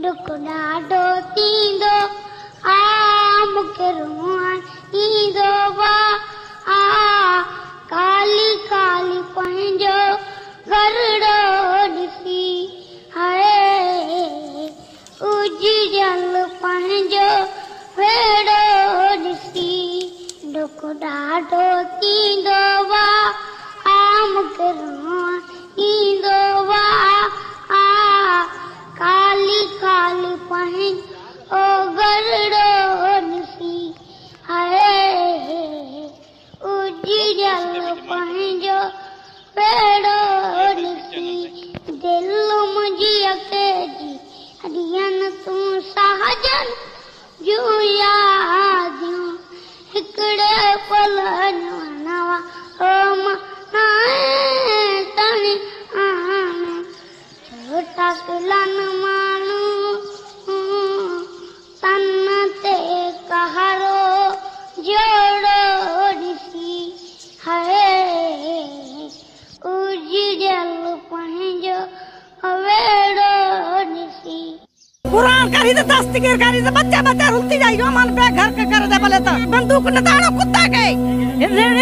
दुख ॾाढो थींदो आ मूंखे रोअण ईंदो वा आ काली काली पंहिंजो घरड़ो ॾिसी हाय उजड़ियल पंहिंजो वेड़ो ॾिसी दुख ॾाढो थींदो वा आ मूंखे रोअण ईंदो वा आ काली काली पंहिंजो घरड़ो ॾिसी हाय उजड़ियल पंहिंजो वेड़ो ॾिसी दिलि मुंहिंजी अकेली हरियन तूं साजन जूं यादियूं हिकिड़े पल नवा ओ तणी आनो छोटा किलन माण्हू तन ते कहारो जोड़ो ॾिसी हाय उजड़ियल पंहिंजो वेड़ो ॾिसी कुरान करी तो दस्तगीर करी तो बच्चा बच्चा रुलती जाई जो मन पे घर के कर दे भले तो बंदूक न ताड़ो कुत्ता के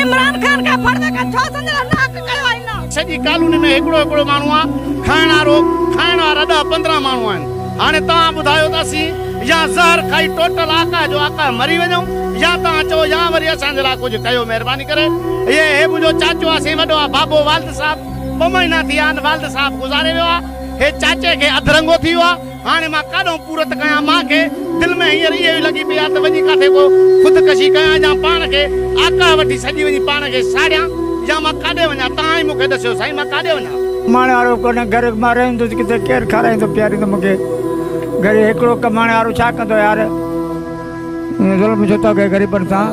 इमरान खान का पर्दे का छो संजला नाक कयो आई ना सजी कानून में एकड़ो मानू आ खाइण वारा 10-15 मानू आहिनि हाणे तव्हां ॿुधायो तासी या ज़हर खाई टोटल आका जो आका मरी वञूं या तव्हां चओ या वरी असांजे लाइ कुझु कयो महिरबानी करे हे मुंहिंजो चाचो आहे से वॾो आहे बाबो वालिद साहब 2 महीना थी विया आहिनि वालिद साहब गुज़ारे वियो आहे हे चाचे खे अधरंगो थी वियो आहे हाणे मां काॾों पूरत कयां मां खे दिलि में हींअर इहे लॻी पई आहे त वञी काथे को ख़ुदकशी कयां या पाण खे आका वठी सॼी वञी पाण खे साड़ियां या मां काॾे वञा तव्हां ई मूंखे ॾसियो साईं मां काॾे वञा कमाइण वारो कोन्हे घर मां रहंदुसि किथे केरु खाराईंदो पीआरींदो मूंखे घर हिकिड़ो कमाइण वारो छा कंदो यार ज़ुल्म छो थो कए ग़रीबनि सां